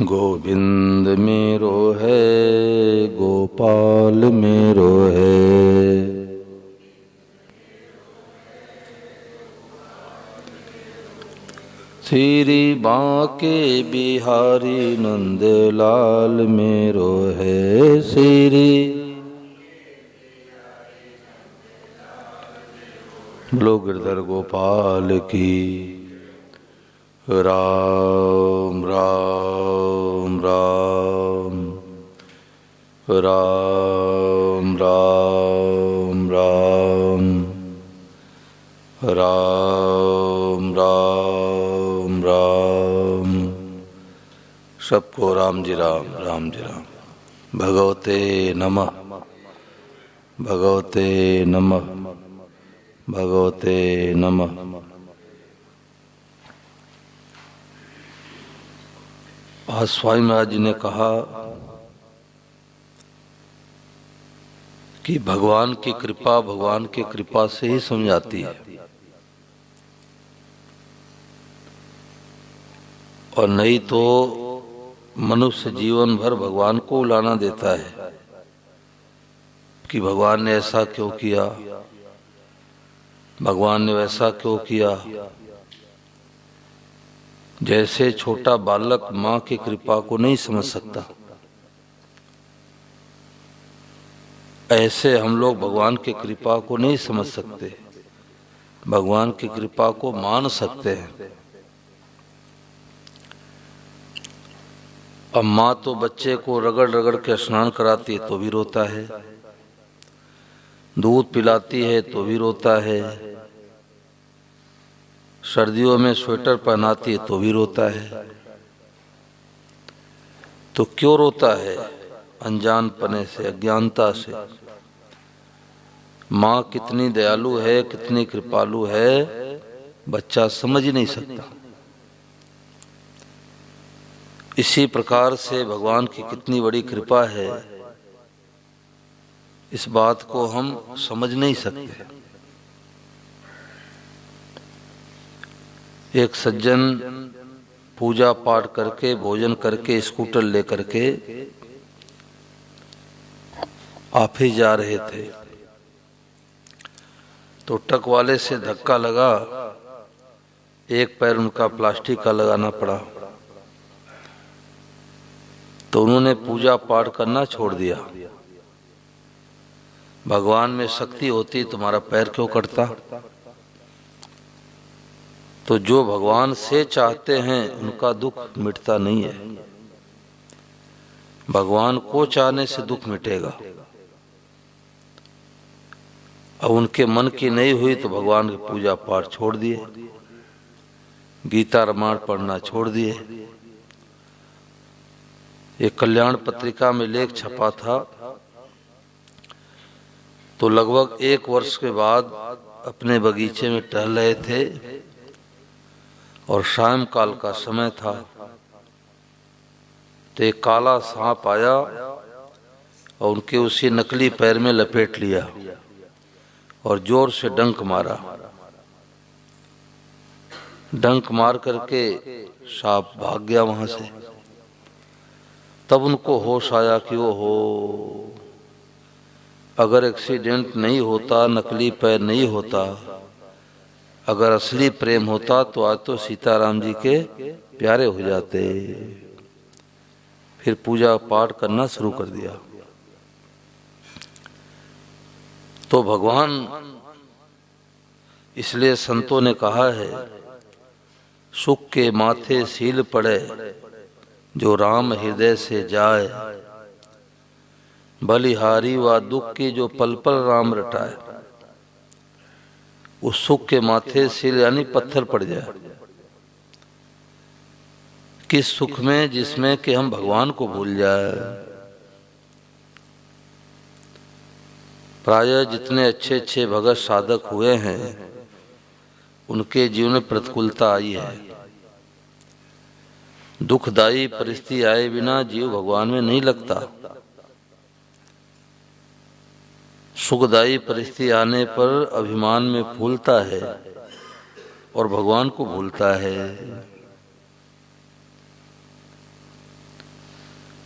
गोविंद मेरो है, गोपाल मेरो है। श्री बांके बिहारी नंद लाल मेरो है। श्री बोलो गिरधर गोपाल की। राम राम राम राम राम राम राम राम राम। सबको राम जी राम, राम जी राम। भगवते नमः, भगवते नमः, भगवते नमः। आज स्वामी महाराज जी ने कहा कि भगवान की कृपा भगवान की कृपा से ही समझ आती है, और नहीं तो मनुष्य जीवन भर भगवान को उलाना देता है कि भगवान ने ऐसा क्यों किया, भगवान ने वैसा क्यों किया। जैसे छोटा बालक माँ की कृपा को नहीं समझ सकता, ऐसे हम लोग भगवान की कृपा को नहीं समझ सकते, भगवान की कृपा को मान सकते हैं। अब माँ तो बच्चे को रगड़ रगड़ के स्नान कराती है तो भी रोता है, दूध पिलाती है तो भी रोता है, सर्दियों में स्वेटर पहनाती है तो भी रोता है। तो क्यों रोता है? अनजानपने से, अज्ञानता से। माँ कितनी दयालु है, कितनी कृपालु है, बच्चा समझ ही नहीं सकता। इसी प्रकार से भगवान की कितनी बड़ी कृपा है, इस बात को हम समझ नहीं सकते। एक सज्जन पूजा पाठ करके भोजन करके स्कूटर लेकर के ऑफिस जा रहे थे, तो ट्रक वाले से धक्का लगा, एक पैर उनका प्लास्टिक का लगाना पड़ा, तो उन्होंने पूजा पाठ करना छोड़ दिया। भगवान में शक्ति होती तुम्हारा पैर क्यों कटता? तो जो भगवान से चाहते हैं उनका दुख मिटता नहीं है, भगवान को चाहने से दुख मिटेगा। अब उनके मन की नहीं हुई तो भगवान की पूजा पाठ छोड़ दिए, गीता रामायण पढ़ना छोड़ दिए। एक कल्याण पत्रिका में लेख छपा था, तो लगभग 1 वर्ष के बाद अपने बगीचे में टहल रहे थे और शाम काल का समय था, तो एक काला सांप आया और उनके उसी नकली पैर में लपेट लिया और जोर से डंक मारा। डंक मार करके सांप भाग गया वहां से। तब उनको होश आया कि वो हो, अगर एक्सीडेंट नहीं होता, नकली पैर नहीं होता, अगर असली प्रेम होता तो आज तो सीताराम जी के प्यारे हो जाते। फिर पूजा पाठ करना शुरू कर दिया। तो भगवान, इसलिए संतों ने कहा है, सुख के माथे सील पड़े जो राम हृदय से जाए, बलिहारी व दुख की जो पल पल राम रटाए। उस सुख के माथे सील यानी पत्थर पड़ जाए। किस सुख में? जिसमें कि हम भगवान को भूल जाए। प्रायः जितने अच्छे अच्छे भगत साधक हुए हैं उनके जीवन में प्रतिकूलता आई है। दुखदायी परिस्थिति आए बिना जीव भगवान में नहीं लगता। सुखदायी परिस्थिति आने पर अभिमान में फूलता है और भगवान को भूलता है।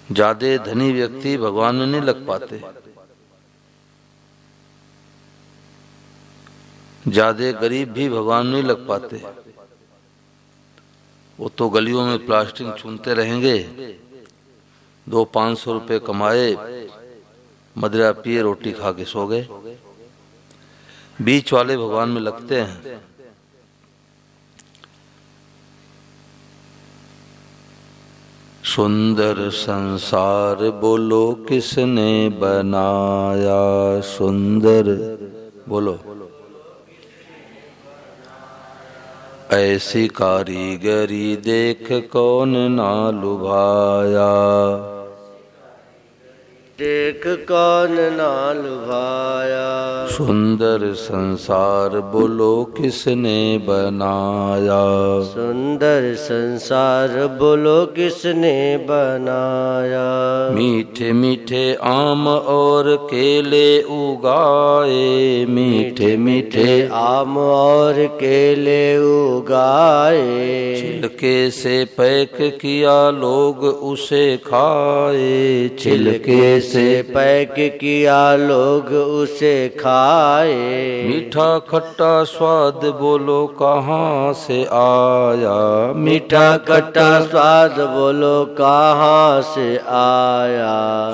ज्यादा धनी व्यक्ति भगवान में नहीं लग पाते, ज्यादा गरीब भी भगवान में नहीं लग पाते। वो तो गलियों में प्लास्टिक चूनते रहेंगे, 200-500 रुपए कमाए, मदिरा पिए, रोटी खा के सो गए। बीच वाले भगवान में लगते हैं। सुंदर संसार बोलो किसने बनाया, सुंदर बोलो। ऐसी कारीगरी देख कौन ना लुभाया, देख कौन ना लुभाया। सुंदर संसार बोलो किसने बनाया, सुंदर संसार बोलो किसने बनाया। मीठे मीठे आम और केले उगाए, मीठे मीठे आम और केले उगाए। छिलके से पैक किया लोग उसे खाए, छिलके से पैक किया लोग उसे खाए। मीठा खट्टा स्वाद बोलो कहाँ से आया, मीठा खट्टा स्वाद बोलो कहाँ से आया।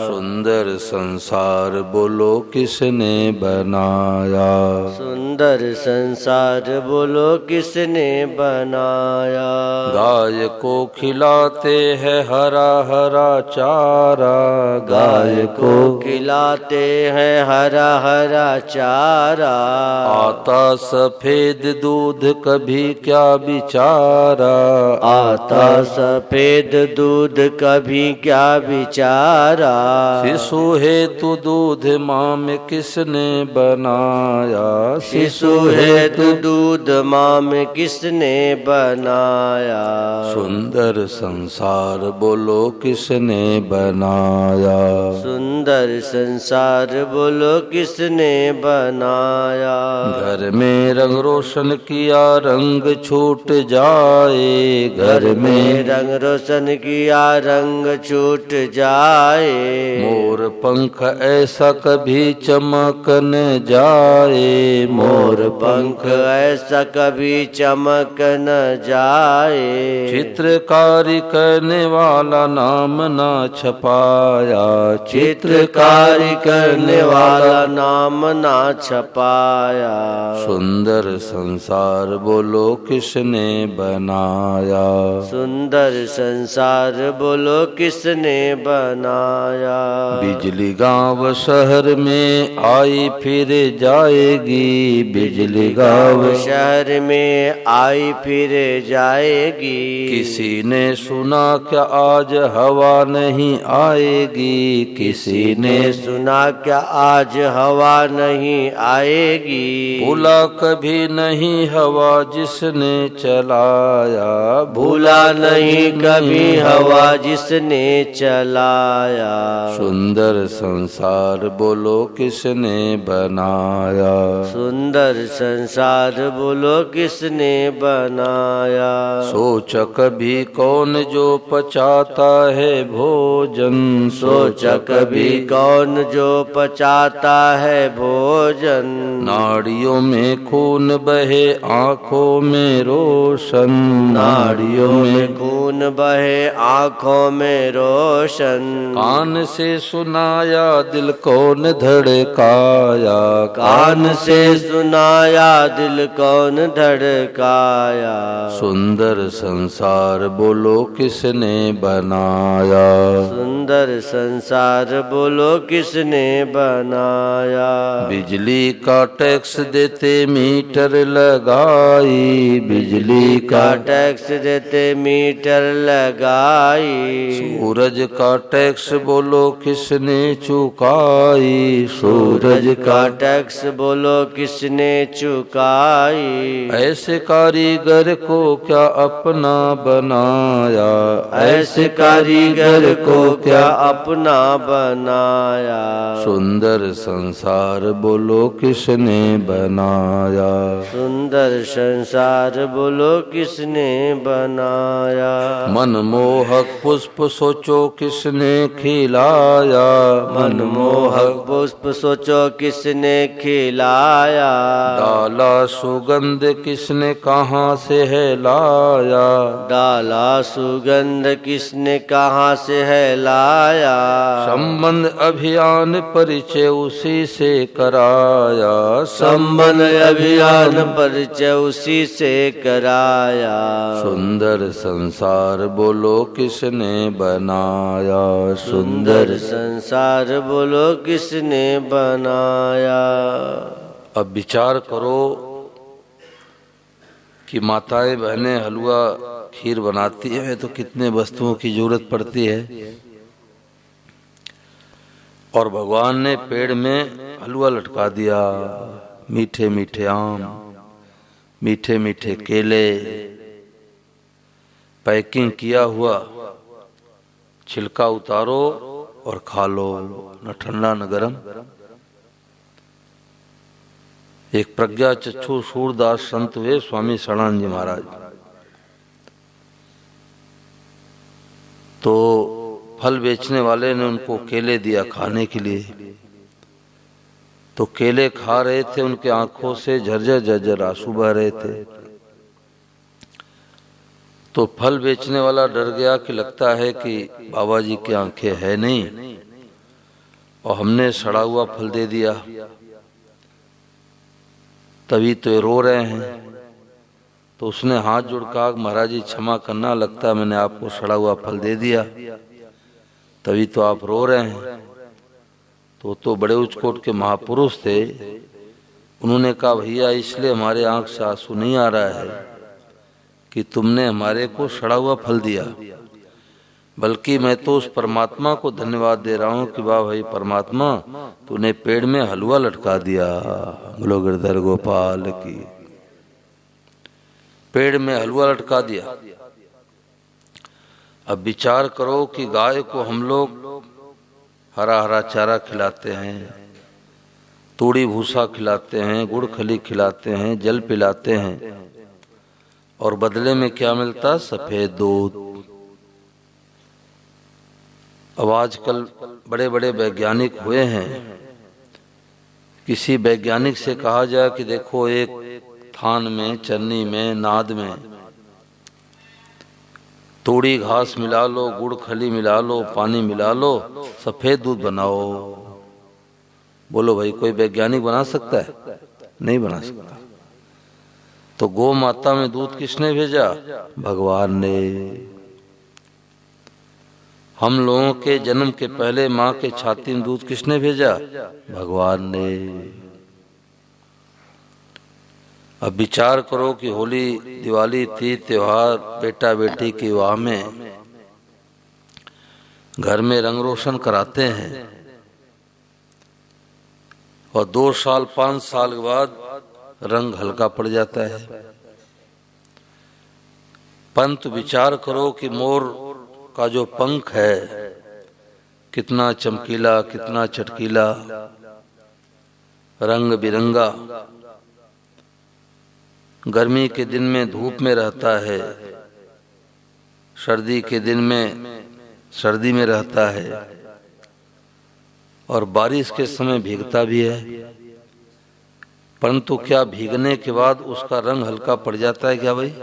सुंदर संसार बोलो किसने बनाया, सुंदर संसार बोलो किसने बनाया। गाय को खिलाते हैं हरा हरा चारा, गाय को खिलाते हैं हरा हरा चारा। आता सफेद दूध कभी क्या बिचारा, आता सफेद दूध कभी क्या बिचारा। शिशु हेतु दूध माँ में किसने बनाया, शिशु हेतु दूध माँ में किसने बनाया। सुंदर संसार बोलो किसने बनाया, सुंदर संसार बोलो किसने बनाया। घर में रंग रोशन किया रंग छूट जाए, घर में रंग रोशन किया रंग छूट जाए। मोर पंख ऐसा कभी चमक न जाए, मोर पंख ऐसा कभी चमक न जाए। चित्रकारी करने वाला नाम ना छपाया, चित्रकारी करने वाला नाम ना छपाया। सुंदर संसार बोलो किसने बनाया, सुंदर संसार बोलो किसने बनाया। बिजली गांव शहर में आई फिर जाएगी, बिजली गांव शहर में आई फिर जाएगी। किसी ने सुना क्या आज हवा नहीं आएगी, किसी ने सुना क्या आज हवा नहीं आएगी। भूला कभी नहीं हवा जिसने चलाया, भूला नहीं कभी हवा जिसने चलाया। सुंदर संसार बोलो किसने बनाया, सुंदर संसार बोलो किसने बनाया। सोच कभी कौन जो पचाता है भोजन, सोच कभी कौन जो पचाता है भोजन। नाड़ियों में खून बहे आँखों में रोशन, नाड़ियों में खून बहे आँखों में रोशन। कान से सुनाया दिल कौन धड़काया, कान से सुनाया दिल कौन धड़काया। सुंदर संसार बोलो किसने बनाया, सुंदर संसार बोलो किसने बनाया। बिजली का टैक्स देते मीटर लगाई, बिजली का टैक्स देते मीटर लगाई। सूरज का टैक्स बोलो किसने चुकाई, सूरज का टैक्स बोलो किसने चुकाई। ऐसे कारीगर को क्या अपना बनाया, ऐसे कारीगर को क्या अपना बनाया। बनाया। सुंदर संसार बोलो किसने बनाया। सुंदर संसार बोलो किसने बनाया। मनमोहक पुष्प सोचो किसने खिलाया। मनमोहक पुष्प सोचो किसने खिलाया। डाला सुगंध किसने कहाँ से है लाया। डाला सुगंध किसने कहाँ से है लाया। संबंध अभियान परिचय उसी से कराया। संबंध अभियान परिचय उसी से कराया। सुंदर संसार बोलो किसने बनाया। सुंदर संसार बोलो किसने बनाया। अब विचार करो कि माताएं बहनें हलवा खीर बनाती है तो कितने वस्तुओं की जरूरत पड़ती है। और भगवान ने पेड़ में हलवा लटका दिया। मीठे मीठे आम, मीठे मीठे केले, पैकिंग किया हुआ, छिलका उतारो और खा लो, न ठंडा न गरम। एक प्रज्ञा चक्षु सूरदास संत वे स्वामी सदानंद जी महाराज, तो फल बेचने वाले ने उनको केले दिया खाने के लिए। तो केले खा रहे थे, उनके आंखों से झरझर झरझर आंसू बह रहे थे। तो फल बेचने वाला डर गया कि लगता है कि बाबा जी की आंखें है नहीं और हमने सड़ा हुआ फल दे दिया, तभी तो ये रो रहे हैं। तो उसने हाथ जोड़कर महाराज जी क्षमा करना, लगता है मैंने आपको सड़ा हुआ फल दे दिया, तभी तो आप रो रहे हैं। तो बड़े उचकोट के महापुरुष थे। उन्होंने कहा भैया इसलिए हमारे आंख से आंसू नहीं आ रहा है कि तुमने हमारे को सड़ा हुआ फल दिया, बल्कि मैं तो उस परमात्मा को धन्यवाद दे रहा हूँ कि वाह भाई परमात्मा, तूने पेड़ में हलवा लटका दिया। बोलो गिरधर गोपाल की। पेड़ में हलवा लटका दिया। अब विचार करो कि गाय को हम लोग हरा हरा चारा खिलाते हैं, तूड़ी भूसा खिलाते हैं, गुड़ खली खिलाते हैं, जल पिलाते हैं, और बदले में क्या मिलता? सफेद दूध। अब आजकल बड़े बड़े वैज्ञानिक हुए हैं, किसी वैज्ञानिक से कहा जाए कि देखो एक थान में, चन्नी में, नाद में तूड़ी घास मिला लो, गुड़ खली मिला लो, पानी मिला लो, सफेद दूध बनाओ। बोलो भाई कोई वैज्ञानिक बना सकता है? नहीं बना सकता। तो गौ माता में दूध किसने भेजा? भगवान ने। हम लोगों के जन्म के पहले माँ के छाती में दूध किसने भेजा? भगवान ने। अब विचार करो कि होली, दिवाली, तीज त्योहार, बेटा बेटी की विवाह में घर में रंग रोशन कराते हैं, और 2 साल 5 साल के बाद रंग हल्का पड़ जाता है। परंतु विचार करो कि मोर का जो पंख है कितना चमकीला, कितना चटकीला, रंग बिरंगा, गर्मी के दिन में धूप में रहता है, सर्दी के दिन में सर्दी में रहता है, और बारिश के समय भीगता भी है। परंतु क्या भीगने के बाद उसका रंग हल्का पड़ जाता है क्या भाई?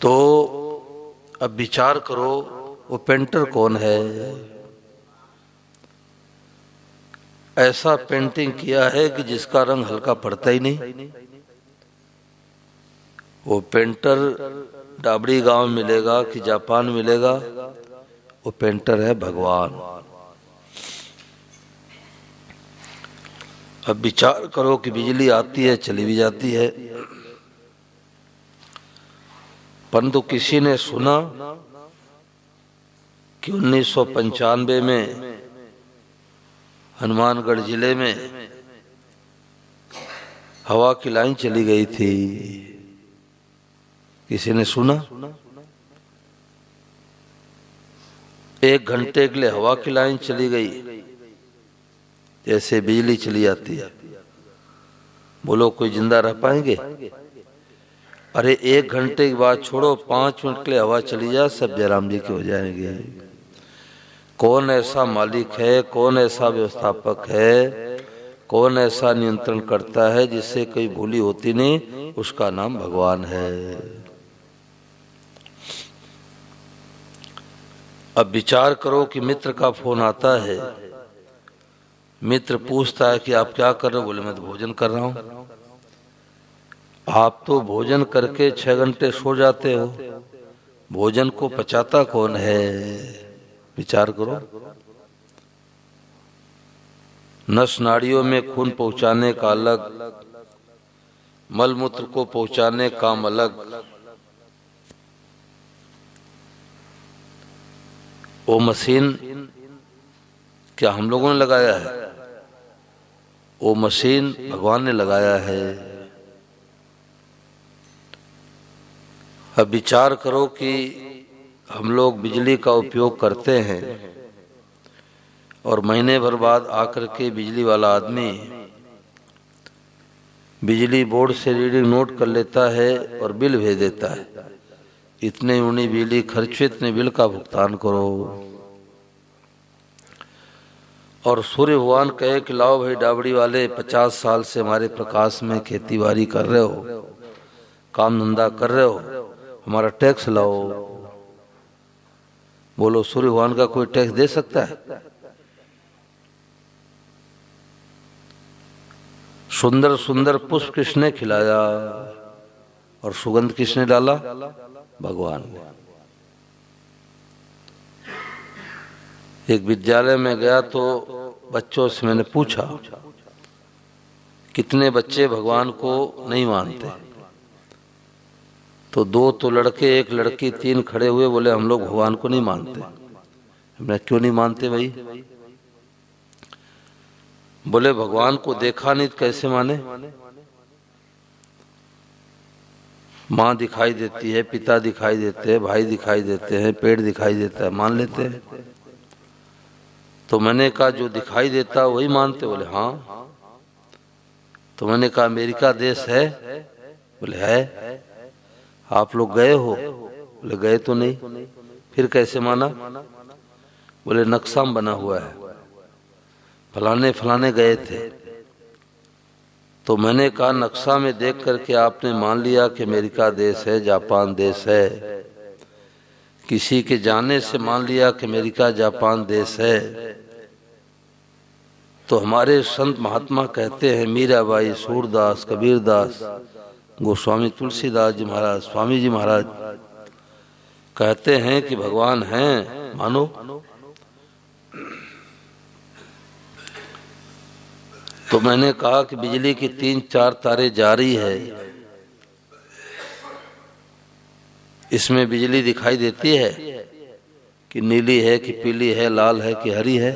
तो अब विचार करो वो पेंटर कौन है? ऐसा पेंटिंग किया है कि जिसका रंग हल्का पड़ता ही नहीं। वो पेंटर डाबड़ी गांव में मिलेगा कि जापान मिलेगा? वो पेंटर है भगवान। अब विचार करो कि बिजली आती है, चली भी जाती है, परंतु किसी ने सुना कि 1995 में हनुमानगढ़ जिले में हवा की लाइन चली गई थी। किसी ने सुना? 1 घंटे के लिए हवा की लाइन चली गई, जैसे बिजली चली जाती है। बोलो कोई जिंदा रह पाएंगे? अरे 1 घंटे की बात छोड़ो, 5 मिनट के लिए हवा चली जाए, सब जयराम जी के हो जाएंगे। कौन ऐसा मालिक है, कौन ऐसा व्यवस्थापक है, कौन ऐसा नियंत्रण करता है जिससे कोई भूली होती नहीं? उसका नाम भगवान है। अब विचार करो कि मित्र का फोन आता है, मित्र पूछता है कि आप क्या कर रहे हो? बोले मैं तो भोजन कर रहा हूं। आप तो भोजन करके 6 घंटे सो जाते हो, भोजन को पचाता कौन है? विचार करो। नस नाड़ियों में खून पहुंचाने का अलग, मल मूत्र को पहुंचाने काम अलग। वो मशीन क्या हम लोगों ने लगाया है? वो मशीन भगवान ने लगाया है। अब विचार करो कि हम लोग बिजली का उपयोग करते हैं और महीने भर बाद आकर के बिजली वाला आदमी बिजली बोर्ड से रीडिंग नोट कर लेता है और बिल भेज देता है, इतने यूनिट बिजली खर्चे, इतने बिल का भुगतान करो। और सूर्य भगवान कहे कि लाओ भाई डाबड़ी वाले, 50 साल से हमारे प्रकाश में खेती बाड़ी कर रहे हो, काम धंधा कर रहे हो, हमारा टैक्स लाओ। बोलो सूर्य भगवान का कोई टैक्स दे सकता है? सुंदर सुंदर पुष्प किसने खिलाया और सुगंध किसने डाला? भगवान ने। एक विद्यालय में गया तो बच्चों से मैंने पूछा कितने बच्चे भगवान को नहीं मानते? तो 2 तो लड़के, 1 लड़की, 3 खड़े हुए, बोले हम लोग भगवान को नहीं मानते। मैं क्यों नहीं मानते भाई? बोले भगवान को देखा नहीं तो कैसे माने? माँ दिखाई देती है, पिता दिखाई देते हैं, भाई दिखाई देते हैं, पेड़ दिखाई देता है, मान लेते हैं। तो मैंने कहा जो दिखाई देता वही मानते? बोले हाँ। तो मैंने कहा अमेरिका देश है? बोले है। आप लोग गए हो? बोले गए तो नहीं। फिर कैसे माना? बोले नक्शा में बना हुआ है, फलाने फलाने गए थे। तो मैंने कहा नक्शा में देख करके आपने मान लिया कि अमेरिका देश है, जापान देश है, किसी के जाने से मान लिया कि अमेरिका जापान देश है। तो हमारे संत महात्मा कहते हैं, मीराबाई, सूरदास, कबीरदास, गोस्वामी तुलसीदास जी महाराज, स्वामी जी महाराज कहते हैं कि भगवान हैं, मानो। तो मैंने कहा कि बिजली की 3-4 तारे जारी है, इसमें बिजली दिखाई देती है कि नीली है कि पीली है, लाल है कि हरी है?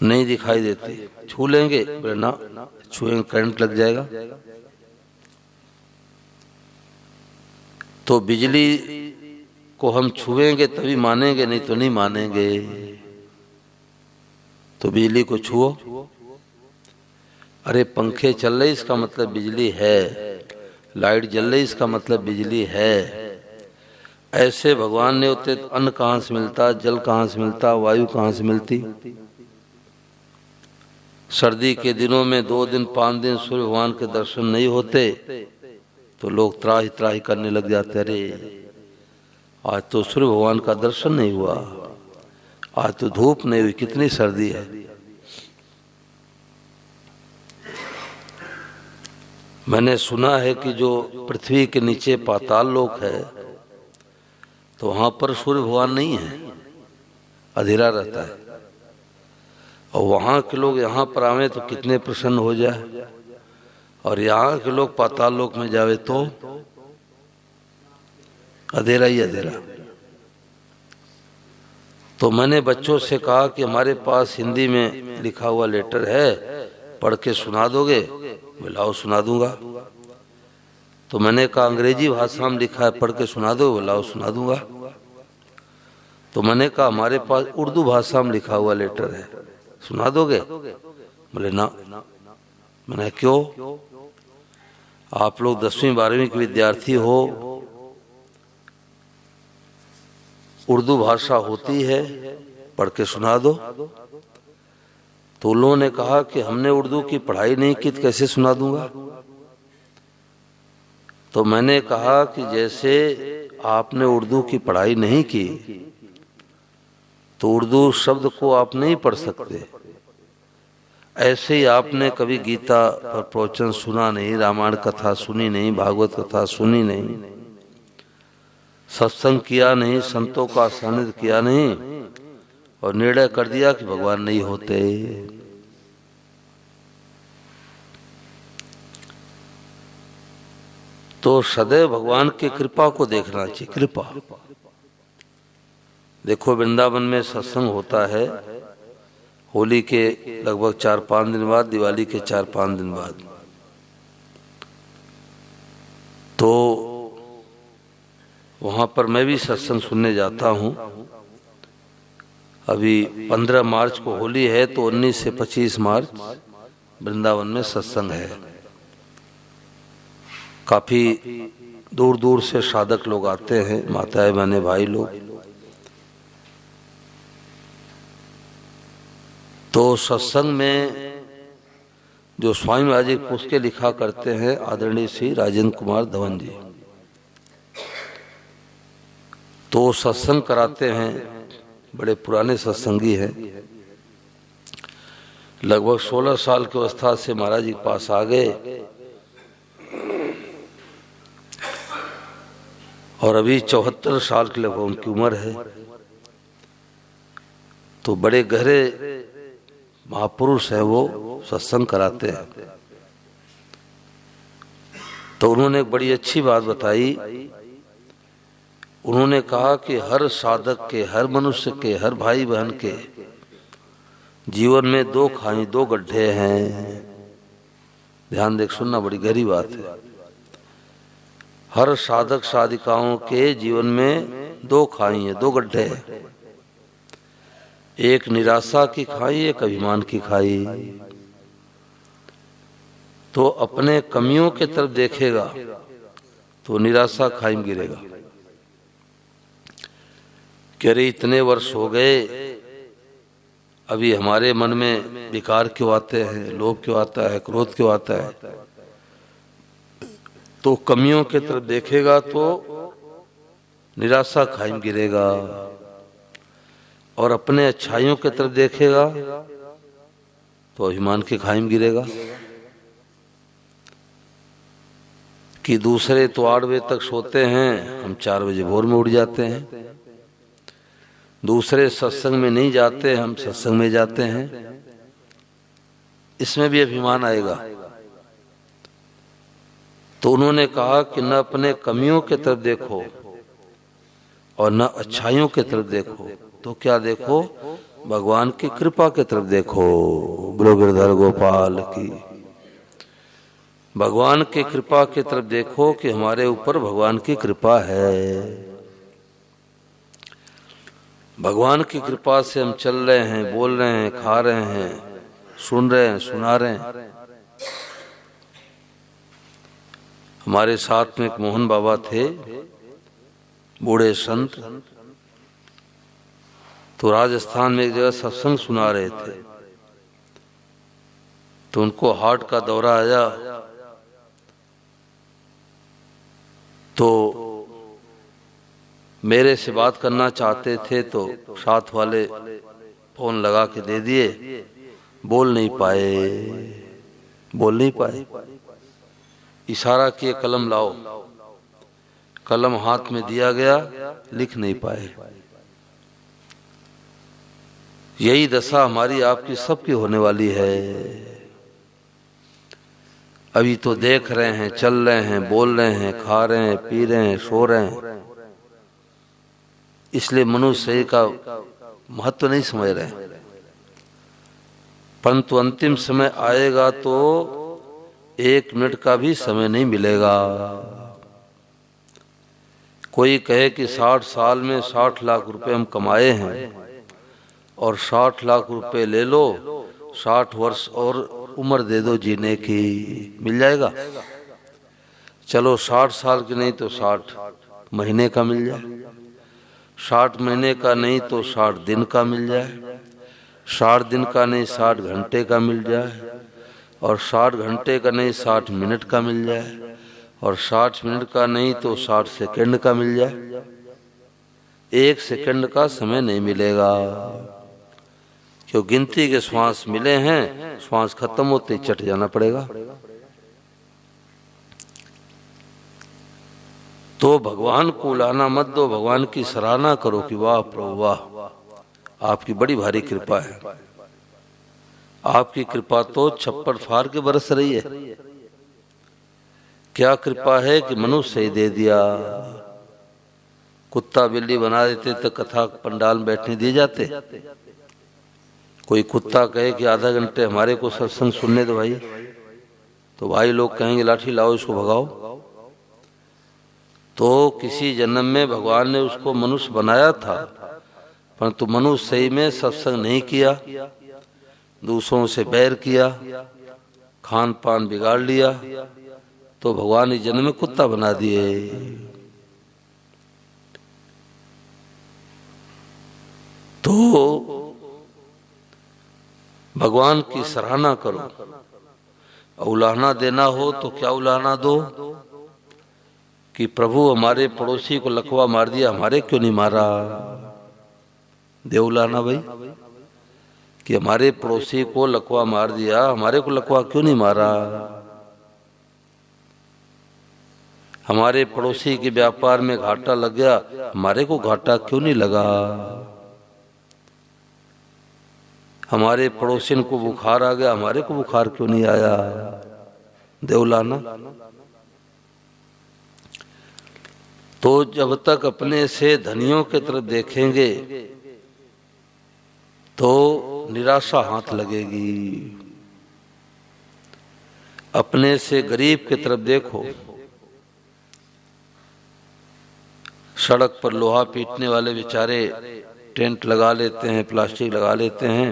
नहीं दिखाई देती। छू लेंगे? बोले ना, छुएंगे करंट लग जाएगा। तो बिजली को हम छुएंगे तभी मानेंगे, नहीं तो नहीं मानेंगे। तो बिजली को छुओ। अरे पंखे चल रहे इसका मतलब बिजली है, लाइट जल रही इसका मतलब बिजली है। ऐसे भगवान ने होते तो अन्न कहाँ से मिलता, जल कहाँ से मिलता, वायु कहाँ से मिलती? सर्दी के दिनों में 2 दिन 5 दिन सूर्य भगवान के दर्शन नहीं होते तो लोग त्राही त्राही करने लग जाते, अरे आज तो सूर्य भगवान का दर्शन नहीं हुआ, आज तो धूप नहीं हुई, कितनी सर्दी है। मैंने सुना है कि जो पृथ्वी के नीचे पाताल लोक है तो वहां पर सूर्य भगवान नहीं है, अंधेरा रहता है। और वहां के लोग यहाँ पर आवे तो कितने प्रसन्न हो जाए, और यहाँ के लोग पाताल लोक में जावे तो अंधेरा ही अंधेरा। तो मैंने बच्चों से कहा कि हमारे पास हिंदी में लिखा हुआ लेटर है, पढ़ के सुना दोगे? बोलाओ सुना दूंगा। तो मैंने कहा अंग्रेजी भाषा में लिखा है, पढ़ के सुना दो? बोलाओ सुना दूंगा। तो मैंने कहा हमारे पास उर्दू भाषा में लिखा हुआ लेटर है, सुना दोगे? बोले ना। मैंने क्यों? आप लोग 10वीं 12वीं के विद्यार्थी हो, उर्दू भाषा होती है, पढ़ के सुना दो। तो उन्होंने कहा कि हमने उर्दू की पढ़ाई नहीं की तो कैसे सुना दूंगा। तो मैंने कहा कि जैसे आपने उर्दू की पढ़ाई नहीं की तो उर्दू शब्द को आप नहीं पढ़ सकते, ऐसे ही आपने कभी गीता पर प्रवचन सुना नहीं, रामायण कथा सुनी नहीं, भागवत कथा सुनी नहीं, सत्संग किया नहीं, संतों का सानिध्य किया नहीं और निर्णय कर दिया कि भगवान नहीं होते। तो सदैव भगवान की कृपा को देखना चाहिए। कृपा देखो, वृंदावन में सत्संग होता है होली के लगभग 4-5 दिन बाद, दिवाली के 4-5 दिन बाद। तो वहां पर मैं भी सत्संग सुनने जाता हूं। अभी 15 मार्च को होली है तो 19 से 25 मार्च वृंदावन में सत्संग है। काफी दूर दूर से साधक लोग आते हैं, माताएं बहने भाई लोग। तो सत्संग में जो स्वामी महाराज जी पुस्तकें लिखा करते हैं आदरणीय श्री राजेंद्र कुमार धवन जी, तो सत्संग कराते हैं। बड़े पुराने सत्संगी हैं, लगभग 16 साल की अवस्था से महाराज जी के पास आ गए और अभी 74 साल के लगभग उनकी उम्र है। तो बड़े गहरे महापुरुष है वो, सत्संग कराते हैं। तो उन्होंने एक बड़ी अच्छी बात बताई। उन्होंने कहा कि हर साधक के, हर मनुष्य के, हर भाई बहन के जीवन में 2 खाई 2 गड्ढे हैं। ध्यान देख सुनना, बड़ी गहरी बात है। हर साधक साधिकाओं के जीवन में 2 खाई है, 2 गड्ढे हैं। एक निराशा की खाई, एक अभिमान की खाई। तो अपने कमियों की तरफ देखेगा तो निराशा खाई में गिरेगा कि अरे इतने वर्ष हो गए, अभी हमारे मन में विकार क्यों आते हैं, लोभ क्यों आता है, क्रोध क्यों आता है। तो कमियों की तरफ देखेगा तो निराशा खाई में गिरेगा और अपने अच्छाइयों की तरफ देखेगा तो अभिमान के खाई में गिरेगा। कि दूसरे तो 8 बजे तक सोते हैं, हम 4 बजे भोर में उठ जाते हैं। दूसरे सत्संग में नहीं जाते, हम सत्संग में जाते हैं। इसमें भी अभिमान आएगा। तो उन्होंने कहा कि न अपने कमियों की तरफ देखो और न अच्छाइयों की तरफ देखो, तो क्या देखो, भगवान की कृपा की तरफ देखो। बोलो गिरधर गोपाल की। भगवान की कृपा की तरफ देखो कि हमारे ऊपर भगवान की कृपा है। भगवान की कृपा से हम चल रहे हैं, बोल रहे हैं, खा रहे हैं, सुन रहे हैं, सुना रहे हैं। हमारे साथ में एक मोहन बाबा थे, बूढ़े संत। तो राजस्थान में एक जगह सत्संग सुना रहे थे, तो उनको हार्ट का दौरा आया। तो मेरे से बात करना चाहते थे तो साथ वाले फोन लगा के दे दिए, बोल नहीं पाए। इशारा किए कलम लाओ, कलम हाथ में दिया गया, लिख नहीं पाए। यही दशा हमारी आपकी सबकी होने वाली है। अभी तो देख रहे हैं, चल रहे हैं, बोल रहे हैं, खा रहे हैं, पी रहे हैं, सो रहे हैं, इसलिए मनुष्य का महत्व नहीं समझ रहे। परंतु अंतिम समय आएगा तो 1 मिनट का भी समय नहीं मिलेगा। कोई कहे कि 60 साल में 60 लाख रुपए हम कमाए हैं और 60 लाख रुपए ले लो, 60 वर्ष और उम्र दे दो जीने की, मिल जाएगा? चलो 60 साल की नहीं तो 60 महीने का मिल जाए, 60 महीने का नहीं तो 60 दिन का मिल जाए, 60 दिन का नहीं 60 घंटे का मिल जाए, और 60 घंटे का नहीं 60 मिनट का मिल जाए, और 60 मिनट का नहीं तो 60 सेकंड का मिल जाए। 1 सेकंड का समय नहीं मिलेगा, क्यों गिनती के श्वास मिले हैं, श्वास खत्म होते ही चट जाना पड़ेगा। तो भगवान को उलाना मत दो, भगवान की सराहना करो कि वाह प्रभु वाह, आपकी बड़ी भारी कृपा है। आपकी कृपा तो छप्पर फाड़ के बरस रही है। क्या कृपा है कि मनुष्य ही दे दिया। कुत्ता बिल्ली बना देते तो कथा पंडाल में बैठने दिए जाते। कोई कुत्ता कहे कि आधा घंटे हमारे को सत्संग सुनने दो भाई, तो भाई लोग कहेंगे लाठी लाओ इसको भगाओ। तो किसी जन्म में भगवान ने उसको मनुष्य बनाया था, परंतु मनुष्य सही में सत्संग नहीं किया, दूसरों से बैर किया, खान पान बिगाड़ लिया, तो भगवान इस जन्म में कुत्ता बना दिए। तो भगवान की सराहना करो। उलाहना देना हो तो क्या उलाहना दो कि प्रभु हमारे पड़ोसी को लकवा मार दिया, हमारे क्यों नहीं मारा? दे उलाहना भाई कि हमारे पड़ोसी को लकवा मार दिया, हमारे को लकवा क्यों नहीं मारा? हमारे पड़ोसी के व्यापार में घाटा लग गया, हमारे को घाटा क्यों नहीं लगा? हमारे पड़ोसी को बुखार आ गया, हमारे को बुखार क्यों नहीं आया? दे उलाहना। तो जब तक अपने से धनियों की तरफ देखेंगे तो निराशा हाथ लगेगी। अपने से गरीब की तरफ देखो। सड़क पर लोहा पीटने वाले बेचारे टेंट लगा लेते हैं, प्लास्टिक लगा लेते हैं,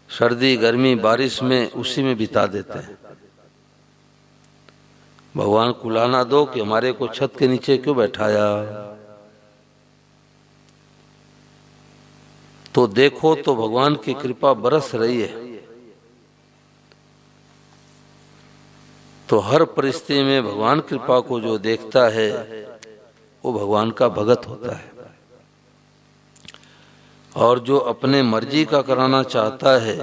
सर्दी गर्मी बारिश में उसी में बिता देते हैं। भगवान को उलाहना दो कि हमारे को छत के नीचे क्यों बैठाया? तो देखो तो भगवान की कृपा बरस रही है। तो हर परिस्थिति में भगवान कृपा को जो देखता है वो भगवान का भगत होता है, और जो अपने मर्जी का कराना चाहता है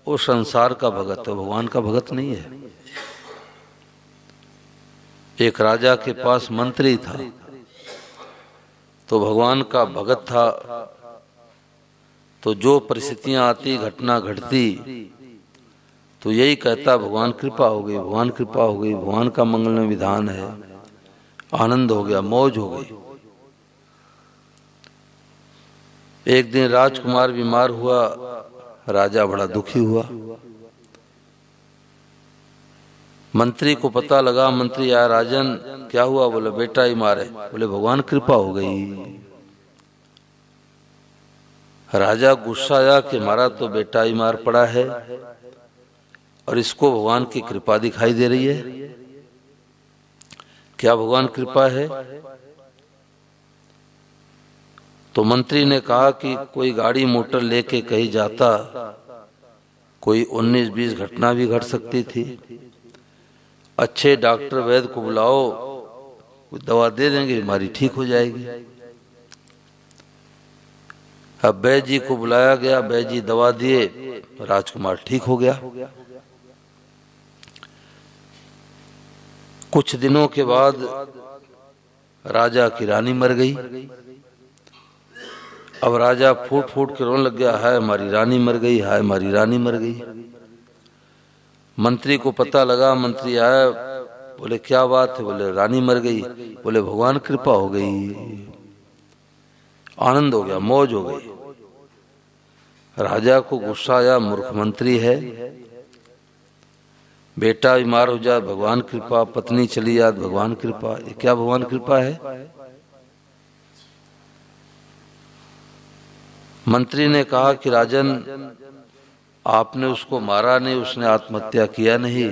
वो संसार का भगत है, भगवान का भगत नहीं है। एक राजा के पास मंत्री था, तो भगवान का भगत था। तो जो परिस्थितियां आती, घटना घटती, तो यही कहता भगवान कृपा हो गई, भगवान कृपा हो गई, भगवान का मंगलमय विधान है। आनंद हो गया, मौज हो गई। एक दिन राजकुमार बीमार हुआ, राजा बड़ा दुखी हुआ। मंत्री को पता लगा, मंत्री आया, राजन क्या हुआ? बोले बेटा ही मारे। बोले भगवान कृपा हो गई। राजा गुस्सा आया कि हमारा तो बेटा ही मार पड़ा है और इसको भगवान की कृपा दिखाई दे रही है। क्या भगवान कृपा है? तो मंत्री ने कहा कि कोई गाड़ी मोटर लेके कहीं जाता, कोई 19-20 घटना भी घट सकती थी। अच्छे डॉक्टर वैद्य को बुलाओ, दवा दे देंगे, बीमारी ठीक हो जाएगी। अब वैद्य जी को बुलाया गया, वैद्य जी दवा दिए, राजकुमार ठीक हो गया। कुछ दिनों के बाद राजा की रानी मर गई। अब राजा फूट फूट के रोने लग गया, हाय हमारी रानी मर गई, हाय हमारी रानी मर गई। मंत्री को पता लगा, मंत्री आया, बोले क्या बात है? बोले रानी मर गई। बोले भगवान कृपा हो गई। आनंद हो गया, मौज हो गई। राजा को गुस्सा आया, मूर्ख मंत्री है। बेटा बीमार हो जाए भगवान कृपा, पत्नी चली जाए भगवान कृपा। ये क्या भगवान कृपा है? मंत्री ने कहा कि राजन, आपने उसको मारा नहीं, उसने आत्महत्या किया नहीं।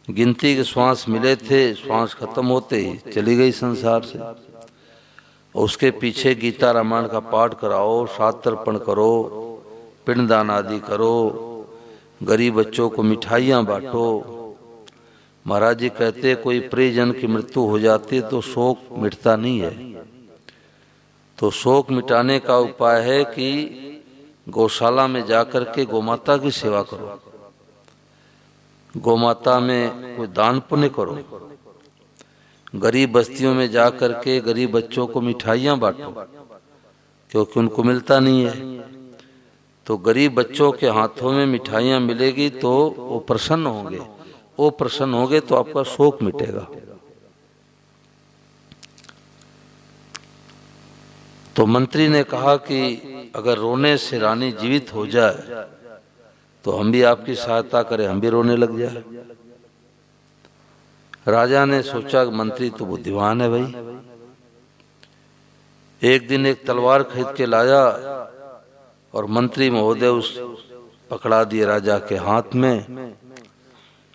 गिनती के श्वास मिले थे, श्वास खत्म होते ही चली गई संसार से। उसके पीछे गीता रामायण का पाठ कराओ, सात तर्पण करो, पिंडदान आदि करो, गरीब बच्चों को मिठाइयाँ बांटो। महाराज जी कहते कोई प्रियजन की मृत्यु हो जाती तो शोक मिटता नहीं है। तो शोक मिटाने का उपाय है कि गौशाला में जाकर के गौमाता की सेवा करो, गौमाता में कोई दान पुण्य करो, गरीब बस्तियों में जाकर के गरीब बच्चों को मिठाइयाँ बांटो, क्योंकि उनको मिलता नहीं है। तो गरीब बच्चों के हाथों में मिठाइयाँ मिलेगी तो वो प्रसन्न होंगे, वो प्रसन्न होंगे तो आपका शोक मिटेगा। तो मंत्री ने कहा कि अगर रोने से रानी जीवित हो जाए तो हम भी आपकी सहायता करें, हम भी रोने लग जाए। राजा ने सोचा कि मंत्री तो बुद्धिमान है भाई। एक दिन एक तलवार खरीद के लाया और मंत्री महोदय उस पकड़ा दिए राजा के हाथ में,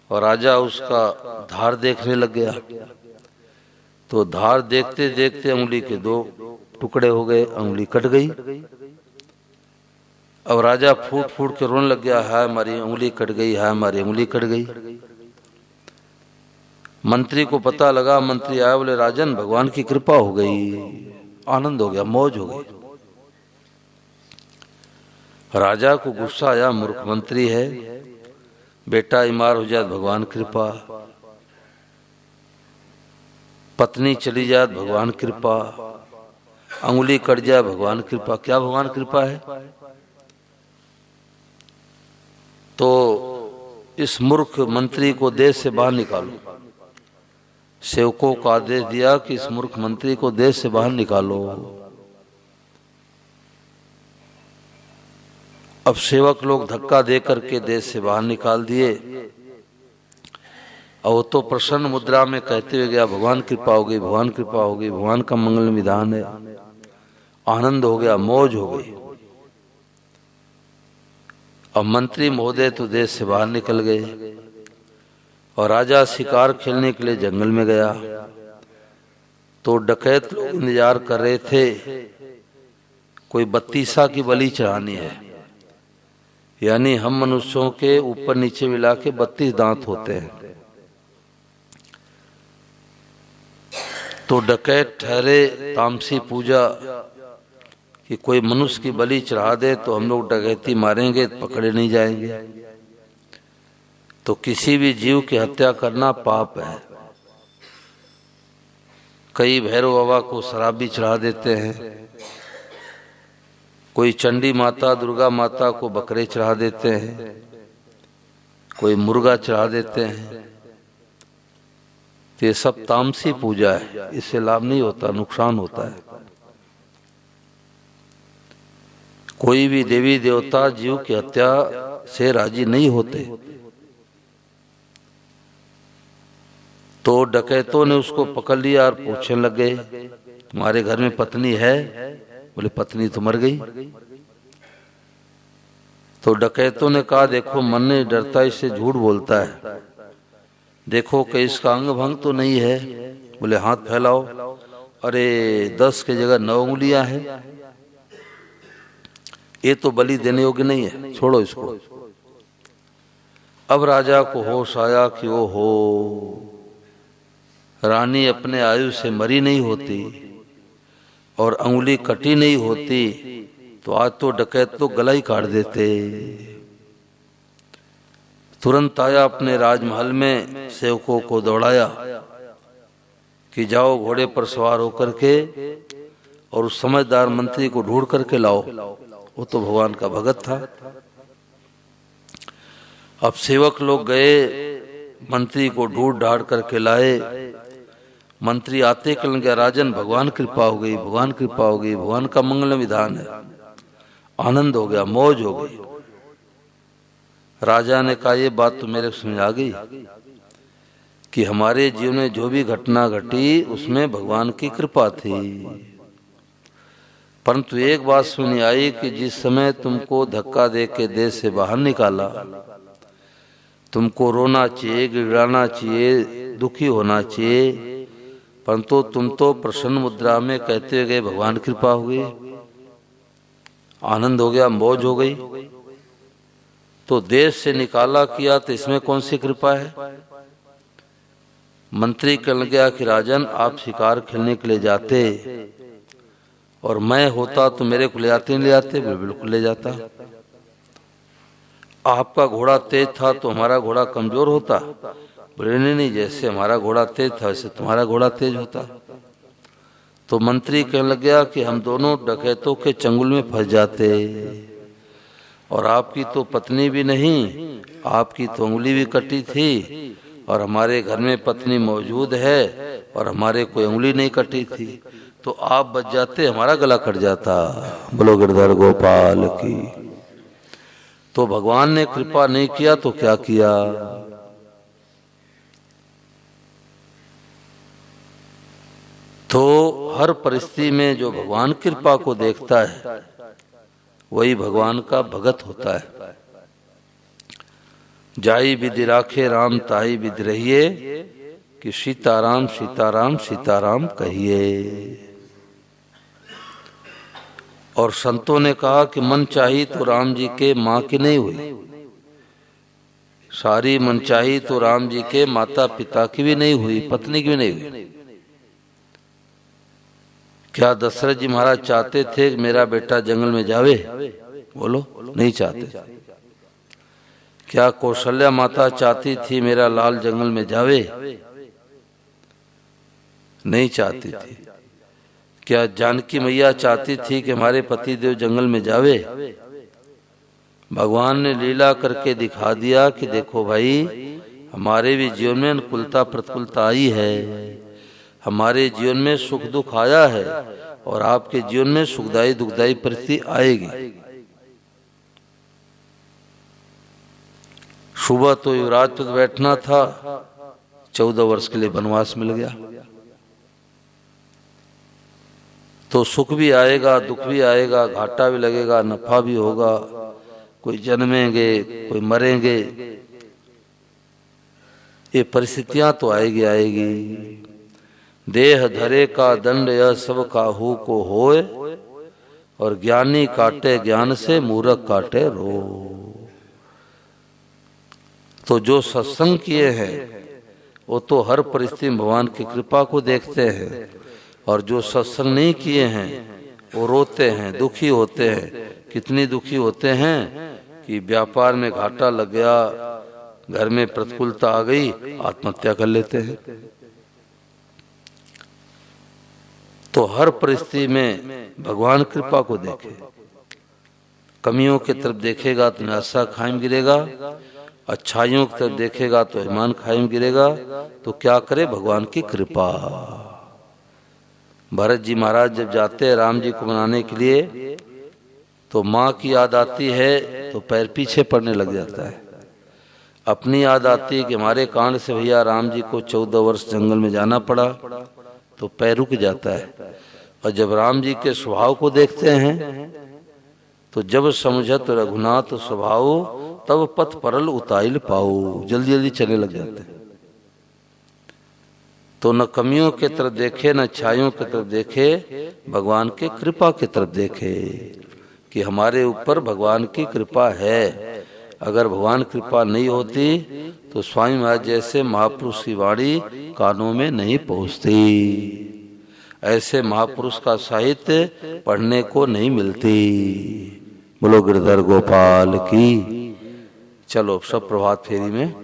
और राजा उसका धार देखने लग गया। तो धार देखते देखते उंगली के दो टुकड़े हो गए, उंगली कट गई। अब राजा फूट फूट के रोने लग गया, है हमारी उंगली कट गई, है हमारी उंगली कट गई। मंत्री को पता लगा, मंत्री आया, बोले राजन भगवान की कृपा हो गई। आनंद हो गया, मौज हो गई। राजा को गुस्सा आया, मूर्ख मंत्री है, बेटा बीमार हो जाए भगवान कृपा, पत्नी चली जाए भगवान कृपा, अंगुली कट जाए भगवान कृपा। क्या भगवान कृपा है? तो इस मूर्ख मंत्री को देश से बाहर निकालो। सेवकों को आदेश दिया कि इस मूर्ख मंत्री को देश से बाहर निकालो। अब सेवक लोग धक्का दे करके देश से बाहर निकाल दिए। और वो तो प्रसन्न मुद्रा में कहते हुए गया, भगवान कृपा हो गई, भगवान कृपा हो गई, भगवान का मंगल विधान है। आनंद हो गया, मौज हो गई। अब मंत्री महोदय तो देश से बाहर निकल गए और राजा शिकार खेलने के लिए जंगल में गया। तो डकैत लोग इंतजार कर रहे थे, कोई बत्तीसा की बलि चढ़ानी है, यानी हम मनुष्यों के ऊपर नीचे मिला के 32 दांत होते हैं। तो डकैत ठहरे तामसी पूजा कि कोई मनुष्य की बलि चढ़ा दे तो हम लोग डकैती मारेंगे, पकड़े नहीं जाएंगे। तो किसी भी जीव की हत्या करना पाप है। कई भैरव बाबा को शराब भी चढ़ा देते हैं, कोई चंडी माता दुर्गा माता को बकरे चढ़ा देते हैं, कोई मुर्गा चढ़ा देते हैं। तो ये सब तामसी पूजा है, इससे लाभ नहीं होता, नुकसान होता है। कोई भी देवी देवता जीव की हत्या से राजी नहीं होते। तो डकैतों ने उसको पकड़ लिया और पूछने लगे, तुम्हारे घर में पत्नी है? बोले पत्नी तो मर गई। तो डकैतों ने कहा, देखो मन ने डरता इससे झूठ बोलता है, देखो कि इसका अंग भंग तो नहीं है। बोले हाथ फैलाओ। अरे 10 की जगह 9 उंगलियां हैं, ये तो बलि देने योग्य नहीं है, छोड़ो इसको। अब राजा को होश आया कि ओ हो, रानी अपने आयु से मरी नहीं होती और अंगुली कटी नहीं होती तो आज तो डकैत तो गला ही काट देते। तुरंत आया अपने राजमहल में, सेवकों को दौड़ाया कि जाओ घोड़े पर सवार होकर के और उस समझदार मंत्री को ढूंढ करके लाओ। वो तो भगवान का भगत था। अब सेवक लोग गए, मंत्री को ढूंढ ढाड़ करके लाए। मंत्री आते कल गया, राजन भगवान कृपा हो गई, भगवान कृपा हो गई, भगवान का मंगल विधान है, आनंद हो गया, मौज हो गई। राजा ने कहा ये बात तो मेरे समझ आ गई कि हमारे जीवन में जो भी घटना घटी उसमें भगवान की कृपा थी, परंतु एक बात सुनी आई कि जिस समय तुमको धक्का दे के देश से बाहर निकाला, तुमको रोना चाहिए, गिड़गिड़ाना चाहिए, दुखी होना चाहिए, परंतु तुम तो प्रसन्न मुद्रा में कहते गए भगवान कृपा हुई, आनंद हो गया, मौज हो गई। तो देश से निकाला किया तो इसमें कौन सी कृपा है? मंत्री कहने गया कि राजन आप शिकार खेलने के लिए जाते और मैं होता तो मेरे को ले जाते, नहीं ले जाते? बिल्कुल ले जाता। आपका घोड़ा तेज था तो हमारा घोड़ा कमजोर होता? बोले नहीं, जैसे हमारा घोड़ा तेज था वैसे तुम्हारा घोड़ा तेज होता। तो मंत्री कहने लग गया कि हम दोनों डकैतों के चंगुल में फंस जाते, और आपकी तो पत्नी भी नहीं, आपकी तो उंगली भी कटी थी, और हमारे घर में पत्नी मौजूद है और हमारे कोई उंगली नहीं कटी थी, तो आप बच जाते, हमारा गला कट जाता। बोलो गिरधर गोपाल की। तो भगवान ने कृपा नहीं किया तो क्या किया? तो हर परिस्थिति में जो भगवान कृपा को देखता है वही भगवान का भगत होता है। जाई विधि राखे राम ताई विधि रहिए, कि सीताराम सीताराम सीताराम कहिए। और संतों ने कहा कि मन चाही तो राम जी के माँ की नहीं हुई, सारी मन चाही तो राम जी के माता पिता की भी नहीं हुई, पत्नी की भी नहीं हुई। क्या दशरथ जी महाराज चाहते थे कि मेरा बेटा जंगल में जावे? बोलो, नहीं चाहते। क्या कौशल्या माता चाहती थी मेरा लाल जंगल में जावे? नहीं चाहती थी। क्या जानकी मैया चाहती थी कि हमारे पतिदेव जंगल में जावे? भगवान ने लीला करके दिखा दिया कि देखो भाई, हमारे भी जीवन में अनुकूलता प्रतिकूलता आई है, हमारे जीवन में सुख दुख आया है, और आपके जीवन में सुखदायी दुखदायी परिस्थिति आएगी। सुबह तो युवराज पर बैठना था, 14 वर्ष के लिए वनवास मिल गया। तो सुख भी आएगा, दुख भी आएगा, घाटा भी लगेगा, नफा भी होगा, कोई जन्मेंगे, कोई मरेंगे, ये परिस्थितियां तो आएगी। देह धरे का दंड यह सब काहू को होए, और ज्ञानी काटे ज्ञान से मूर्ख काटे रो। तो जो सत्संग किए हैं वो तो हर परिस्थिति में भगवान की कृपा को देखते हैं, और जो सत्संग नहीं किए हैं वो रोते हैं, दुखी होते हैं। कितनी दुखी होते हैं कि व्यापार में घाटा लग गया, घर में प्रतिकूलता आ गई, आत्महत्या कर लेते हैं। तो हर परिस्थिति में भगवान कृपा को देखे। कमियों की तरफ देखेगा तो निराशा खाइम गिरेगा, अच्छाइयों की तरफ देखेगा तो ईमान खाइम गिरेगा। तो क्या करे? भगवान की कृपा। भरत जी महाराज जब जाते हैं राम जी को मनाने के लिए, तो माँ की याद आती है तो पैर पीछे पड़ने लग जाता है। अपनी याद आती है कि हमारे कांड से भैया राम जी को 14 वर्ष जंगल में जाना पड़ा, तो पैर रुक जाता है। और जब राम जी के स्वभाव को देखते हैं तो जब समझत रघुनाथ स्वभाव, तब पथ परल उताइल पाओ, जल्दी जल्दी चलने लग जाते हैं। तो न कमियों की तरफ देखे, न अच्छाइयों की तरफ देखे, भगवान के कृपा की तरफ देखे कि हमारे ऊपर भगवान की कृपा है। अगर भगवान कृपा नहीं होती तो स्वामी महाराज जैसे महापुरुष की वाणी कानों में नहीं पहुंचती, ऐसे महापुरुष का साहित्य पढ़ने को नहीं मिलती। बोलो गिरधर गोपाल की। चलो सब प्रभात फेरी में